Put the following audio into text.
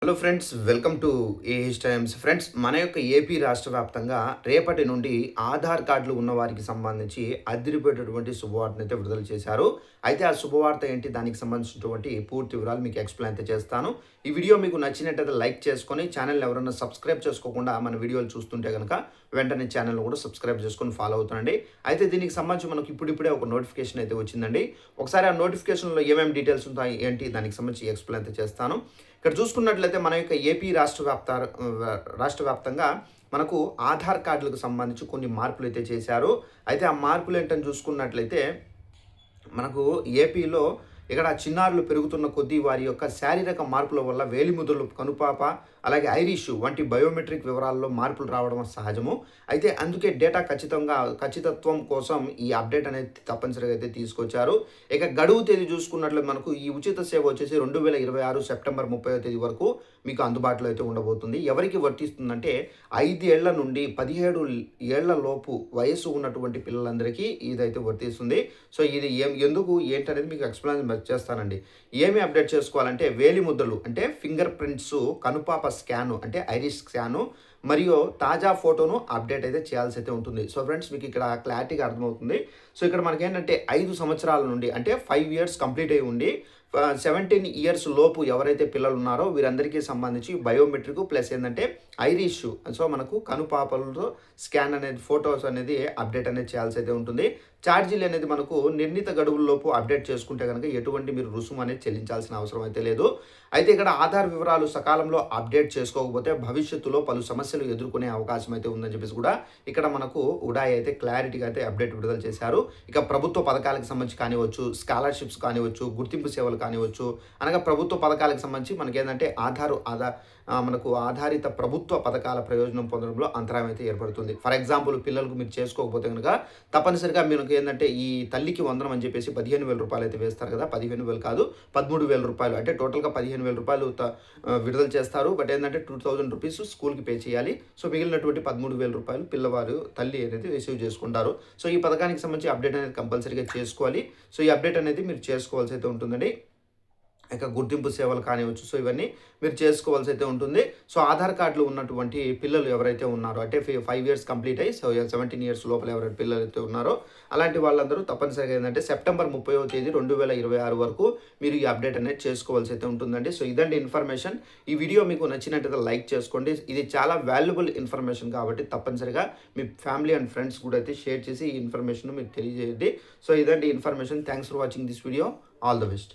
Hello friends, welcome to AH times. Friends, మన యొక్క AP రాష్ట్ర వ్యాప్తంగా రేపటి నుండి ఆధార్ కార్డులు ఉన్న వారికి సంబంధించి అదిరిపోయేటటువంటి శుభవార్తను అయితే విడుదల చేశారు. అయితే ఆ శుభవార్త ఏంటి, దానికి సంబంధించినటువంటి పూర్తి వివరాలు మీకు ఎక్స్ప్లెయిన్ అయితే చేస్తాను. ఈ వీడియో మీకు నచ్చినట్టయితే లైక్ చేసుకొని, ఛానల్ ఎవరైనా సబ్స్క్రైబ్ చేసుకోకుండా మన వీడియోలు చూస్తుంటే కనుక వెంటనే ఛానల్ కూడా సబ్స్క్రైబ్ చేసుకొని ఫాలో అవుతానండి. అయితే దీనికి సంబంధించి మనకు ఇప్పుడిప్పుడే ఒక నోటిఫికేషన్ అయితే వచ్చిందండి. ఒకసారి ఆ నోటిఫికేషన్లో ఏమేమి డీటెయిల్స్ ఉంటాయి ఏంటి, దానికి సంబంధించి ఎక్స్ప్లెయిన్ అయితే చేస్తాను. ఇక్కడ చూసుకున్నట్లయితే మన యొక్క ఏపీ రాష్ట్ర వ్యాప్తంగా మనకు ఆధార్ కార్డులకు సంబంధించి కొన్ని మార్పులు అయితే చేశారు. అయితే ఆ మార్పులు ఏంటని చూసుకున్నట్లయితే మనకు ఏపీలో ఇక్కడ చిన్నారులు పెరుగుతున్న కొద్దీ వారి యొక్క శారీరక మార్పుల వల్ల వేలిముద్రలు, కనుపాప, అలాగే ఐరిష్ వంటి బయోమెట్రిక్ వివరాల్లో మార్పులు రావడం సహజము. అయితే అందుకే డేటా ఖచ్చితత్వం కోసం ఈ అప్డేట్ అనేది తప్పనిసరిగా అయితే తీసుకొచ్చారు. ఇక గడువు తేదీ చూసుకున్నట్లయితే మనకు ఈ ఉచిత సేవ వచ్చేసి 2026 సెప్టెంబర్ 30వ తేదీ వరకు మీకు అందుబాటులో అయితే ఉండబోతుంది. ఎవరికి వర్తిస్తుందంటే 5 ఏళ్ల నుండి 17 ఏళ్ల లోపు వయసు ఉన్నటువంటి పిల్లలందరికీ ఇదైతే వర్తిస్తుంది. సో ఇది ఎందుకు ఏంటనేది మీకు ఎక్స్ప్లెయిన్ చేస్తానండి. ఏమి అప్డేట్ చేసుకోవాలంటే వేలిముద్రలు అంటే ఫింగర్ ప్రింట్స్, కనుపాప స్కాను అంటే ఐరిష్ స్కాను మరియు తాజా ఫోటోను అప్డేట్ అయితే చేయాల్సి అయితే ఉంటుంది. సో ఫ్రెండ్స్, మీకు ఇక్కడ క్లారిటీగా అర్థమవుతుంది. సో ఇక్కడ మనకి ఏంటంటే 5 సంవత్సరాల నుండి అంటే 5 ఇయర్స్ కంప్లీట్ అయి ఉండి 17 ఇయర్స్ లోపు ఎవరైతే పిల్లలు ఉన్నారో వీరందరికీ సంబంధించి బయోమెట్రిక్ ప్లస్ ఏంటంటే ఐరిష్, సో మనకు కనుపాపలతో స్కాన్ అనేది ఫొటోస్ అనేది అప్డేట్ అనేది చేయాల్సి అయితే ఉంటుంది. ఛార్జీలు అనేది మనకు నిర్ణీత గడువుల్లోపు అప్డేట్ చేసుకుంటే కనుక ఎటువంటి మీరు రుసుము అనేది చెల్లించాల్సిన అవసరం అయితే లేదు. అయితే ఇక్కడ ఆధార్ వివరాలు సకాలంలో అప్డేట్ చేసుకోకపోతే భవిష్యత్తులో పలు సమస్యలు ఎదుర్కొనే అవకాశం అయితే ఉందని చెప్పేసి కూడా ఇక్కడ మనకు ఉడాయ్ అయితే క్లారిటీగా అయితే అప్డేట్ విడుదల చేశారు. ఇక ప్రభుత్వ పథకాలకు సంబంధించి కానివచ్చు, స్కాలర్షిప్స్ కానివచ్చు, గుర్తింపు సేవలు కానివచ్చు, అనగా ప్రభుత్వ పథకాలకు సంబంధించి మనకి ఏంటంటే మనకు ఆధారిత ప్రభుత్వ పథకాల ప్రయోజనం పొందడంలో అంతరాయం అయితే ఏర్పడుతుంది. ఫర్ ఎగ్జాంపుల్, పిల్లలకు మీరు చేసుకోకపోతే కనుక తప్పనిసరిగా మీకు ఏంటంటే ఈ తల్లికి వందనం అని చెప్పేసి 15,000 రూపాయలు అయితే వేస్తారు కదా. 15,000 కాదు, 13,000 రూపాయలు, అంటే టోటల్గా 15,000 రూపాయలు విడుదల చేస్తారు. బట్ ఏంటంటే 2,000 రూపీస్ స్కూల్కి పే చేయాలి. సో మిగిలినటువంటి 13,000 రూపాయలు పిల్లవారు తల్లి అనేది రిసీవ్ చేసుకుంటారు. సో ఈ పథకానికి సంబంధించి అప్డేట్ అనేది కంపల్సరీగా చేసుకోవాలి. సో ఈ అప్డేట్ అనేది మీరు చేసుకోవాల్సి అయితే ఉంటుందండి. ఇక గుర్తింపు సేవలు కానివచ్చు, సో ఇవన్నీ మీరు చేసుకోవాల్సి అయితే ఉంటుంది. సో ఆధార్ కార్డులు ఉన్నటువంటి పిల్లలు ఎవరైతే ఉన్నారో, అంటే 5 ఇయర్స్ కంప్లీట్ అయ్యి 17 ఇయర్స్ లోపల ఎవరైతే పిల్లలు అయితే ఉన్నారో అలాంటి వాళ్ళందరూ తప్పనిసరిగా ఏంటంటే సెప్టెంబర్ 30వ తేదీ 2026 వరకు మీరు ఈ అప్డేట్ అనేది చేసుకోవాల్సి అయితే ఉంటుందండి. సో ఇదండి ఇన్ఫర్మేషన్. ఈ వీడియో మీకు నచ్చినట్టయితే లైక్ చేసుకోండి. ఇది చాలా వాల్యుబుల్ ఇన్ఫర్మేషన్ కాబట్టి తప్పనిసరిగా మీ ఫ్యామిలీ అండ్ ఫ్రెండ్స్ కూడా అయితే షేర్ చేసి ఈ ఇన్ఫర్మేషన్ మీకు తెలియజేయండి. సో ఇదండి information. Thanks for watching this video. All the best.